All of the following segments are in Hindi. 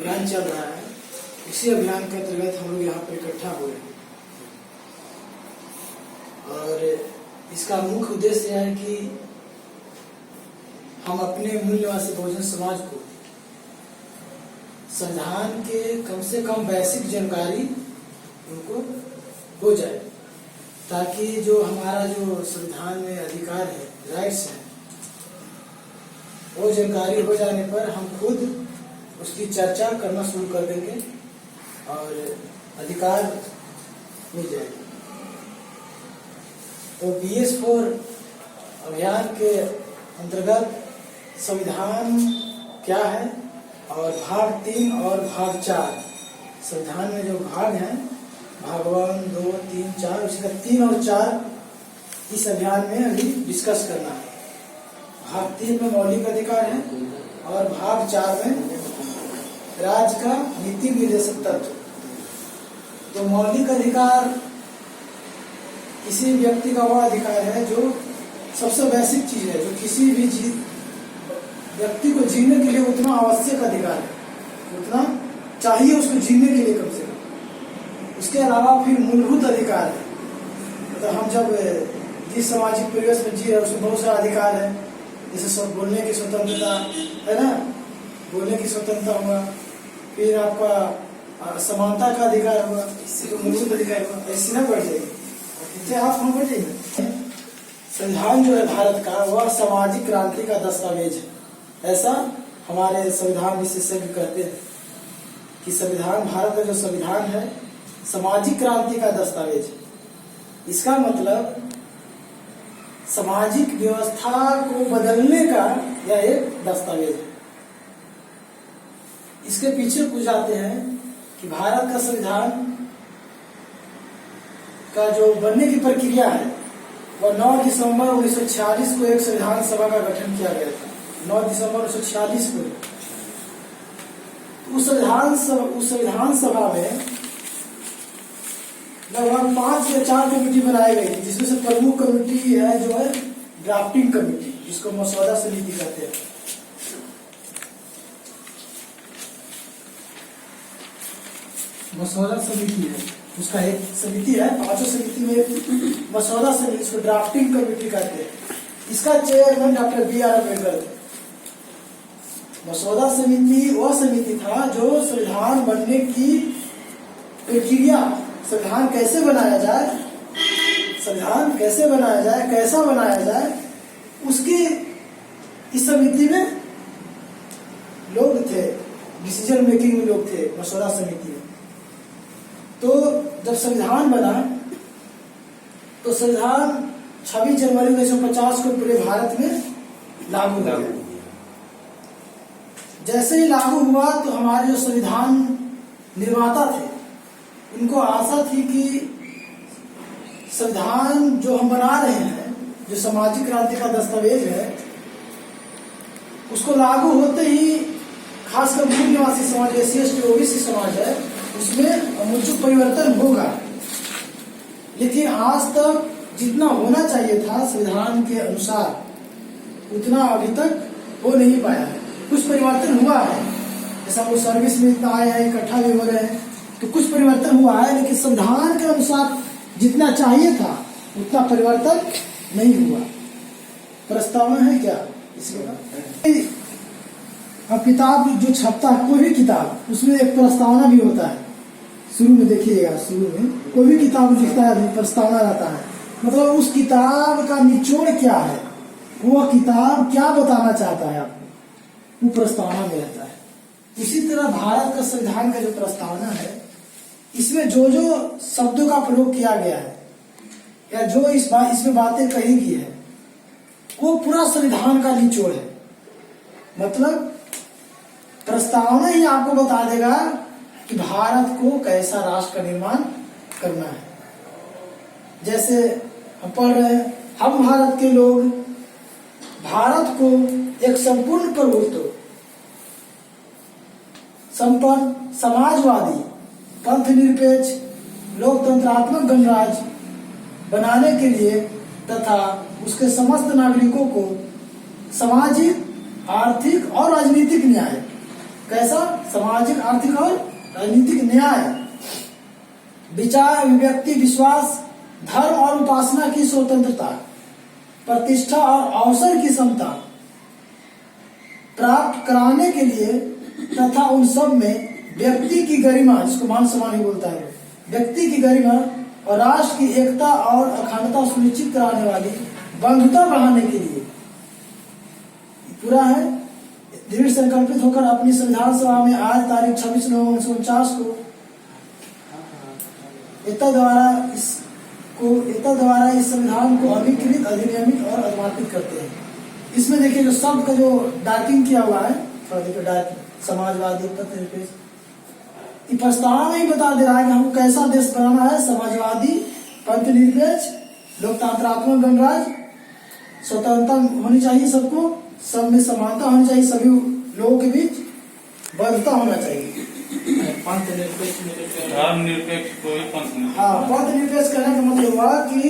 अभियान चल रहा है, इसी अभियान के अंतर्गत हम लोग यहाँ पर इकट्ठा हुए हैं। और इसका मुख्य उद्देश्य है कि हम अपने मूल निवासी बहुजन समाज को संविधान के कम से कम बेसिक जानकारी उनको हो जाए, ताकि जो हमारा जो संविधान में अधिकार है, राइट्स हैं, वो जानकारी हो जाने पर हम खुद उसकी चर्चा करना शुरू कर देंगे और अधिकार मिल जाएगा। तो BS4 अभियान के अंतर्गत संविधान क्या है और भाग 3 और भाग 4, संविधान में जो भाग हैं भाग 1, 2, 3, 4, उसका 3 और 4 इस अभियान में अभी डिस्कस करना है। भाग 3 में मौलिक अधिकार है और भाग 4 में राज्य का नीति निर्देशक तत्व। तो मौलिक अधिकार किसी व्यक्ति का वह अधिकार है जो सबसे बेसिक चीज है, जो किसी भी व्यक्ति को जीने के लिए उतना आवश्यक अधिकार है, उतना चाहिए उसको जीने के लिए कम से कम। उसके अलावा फिर मूलभूत अधिकार है, मतलब हम जब जिस सामाजिक परिवेश में जी रहे हैं उसमें बहुत सारा अधिकार है, जैसे बोलने की स्वतंत्रता है ना, बोलने की स्वतंत्रता हुआ, फिर आपका समानता का अधिकार हुआ, इससे मूलभूत अधिकार हुआ, ऐसी ना बढ़ जाएगी, आप हम बढ़ जाएंगे। संविधान जो है भारत का, वह सामाजिक क्रांति का दस्तावेज है, ऐसा हमारे संविधान विशेषज्ञ कहते हैं कि संविधान, भारत का जो संविधान है सामाजिक क्रांति का दस्तावेज है। इसका मतलब सामाजिक व्यवस्था को बदलने का यह एक दस्तावेज है। इसके पीछे पूछ जाते हैं कि भारत का संविधान का जो बनने की प्रक्रिया है वह 9 दिसंबर 1946 को एक संविधान सभा का गठन किया गया था। 9 दिसंबर 1946 को उस संविधान सभा में लगभग 5 या 4 कमेटी बनाई गई थी, जिसमें से प्रमुख कमेटी है जो है ड्राफ्टिंग कमेटी, जिसको मसौदा समिति कहते हैं। मसौदा समिति है, उसका एक समिति है, 5 समिति में एक मसौदा समिति, इसको ड्राफ्टिंग कमेटी कहते हैं। इसका चेयरमैन डॉक्टर BR अम्बेडकर थे। मसौदा समिति वह समिति था जो संविधान बनने की प्रक्रिया, संविधान कैसे बनाया जाए, संविधान कैसे बनाया जाए, कैसा बनाया जाए, उसकी इस समिति में लोग थे, डिसीजन मेकिंग में लोग थे मसौदा समिति में। तो जब संविधान बना तो संविधान 26 जनवरी 1950 को पूरे भारत में लागू हो गया। जैसे ही लागू हुआ तो हमारे जो संविधान निर्माता थे उनको आशा थी कि संविधान जो हम बना रहे हैं, जो सामाजिक क्रांति का दस्तावेज है, उसको लागू होते ही खासकर मूल निवासी समाज, SC/ST OBC समाज है, उसमें अमूलचूल परिवर्तन होगा। लेकिन आज तक जितना होना चाहिए था संविधान के अनुसार उतना अभी तक हो नहीं पाया है। कुछ परिवर्तन हुआ है, जैसा वो सर्विस में इतना आए हैं, इकट्ठा भी हो रहे हैं, तो कुछ परिवर्तन हुआ है, लेकिन संविधान के अनुसार जितना चाहिए था उतना परिवर्तन नहीं हुआ। प्रस्तावना है क्या इसके बाद? अब किताब जो छपता है, कोई भी किताब, उसमें एक प्रस्तावना भी होता है। शुरू में देखिएगा, शुरू में कोई भी किताब लिखता है प्रस्तावना रहता है, मतलब उस किताब का निचोड़ क्या है, वो किताब क्या बताना चाहता है आपको, वो प्रस्तावना में रहता है। इसी तरह भारत का संविधान का जो प्रस्तावना है, इसमें जो जो शब्दों का प्रयोग किया गया है या जो इसमें बातें कही गई है, वो पूरा संविधान का निचोड़ है। मतलब प्रस्तावना ही आपको बता देगा कि भारत को कैसा राष्ट्र का निर्माण करना है। जैसे हम पढ़ रहे हैं, हम भारत के लोग भारत को एक संपूर्ण प्रभुत्व, संपन्न, समाजवादी, पंथ निरपेक्ष, लोकतंत्रात्मक गणराज्य बनाने के लिए तथा उसके समस्त नागरिकों को सामाजिक, आर्थिक और राजनीतिक न्याय कैसा? सामाजिक, आर्थिक और राजनीतिक न्याय, विचार, अभिव्यक्ति, विश्वास, धर्म और उपासना की स्वतंत्रता, प्रतिष्ठा और अवसर की क्षमता प्राप्त कराने के लिए तथा उन सब में व्यक्ति की गरिमा, जिसको मान सम्मान ही बोलता है, व्यक्ति की गरिमा और राष्ट्र की एकता और अखंडता सुनिश्चित कराने वाली बंधुता बढ़ाने के लिए पूरा है। दृढ़ संकल्पित होकर अपनी संविधान सभा में आज तारीख 26 नवंबर 1949 को एकता द्वारा इस संविधान को अभिकृत, अधिनियमित और अनुमानित करते हैं। इसमें देखिए जो शब्द का जो डार्किंग किया हुआ है, थोड़ा देखिए डार्किंग, समाजवादी, प्रतिनिधित्व, ये प्रस्तावना में ही बता दे रहा है कि हमको कैसा देश बनाना है। समाजवादी, पंथनिरपेक्ष, लोकतंत्रात्मक गणराज्य, स्वतंत्रता होनी चाहिए सबको, सब में समानता होनी चाहिए, सभी लोगों के बीच बंधुता होना चाहिए। धर्मनिरपेक्ष कोई पंथ नहीं। हाँ, पंथनिरपेक्ष कहने का मतलब हुआ कि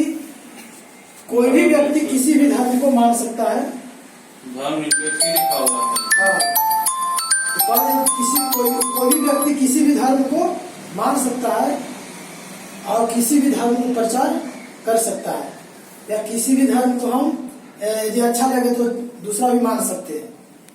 कोई भी व्यक्ति किसी भी धर्म को मान सकता है। धर्मनिरपेक्ष लिखा हुआ है। हाँ, कोई भी व्यक्ति किसी भी धर्म को मान सकता है और किसी भी धर्म को प्रचार कर सकता है, या किसी भी धर्म को हम यदि अच्छा लगे तो दूसरा भी मान सकते हैं।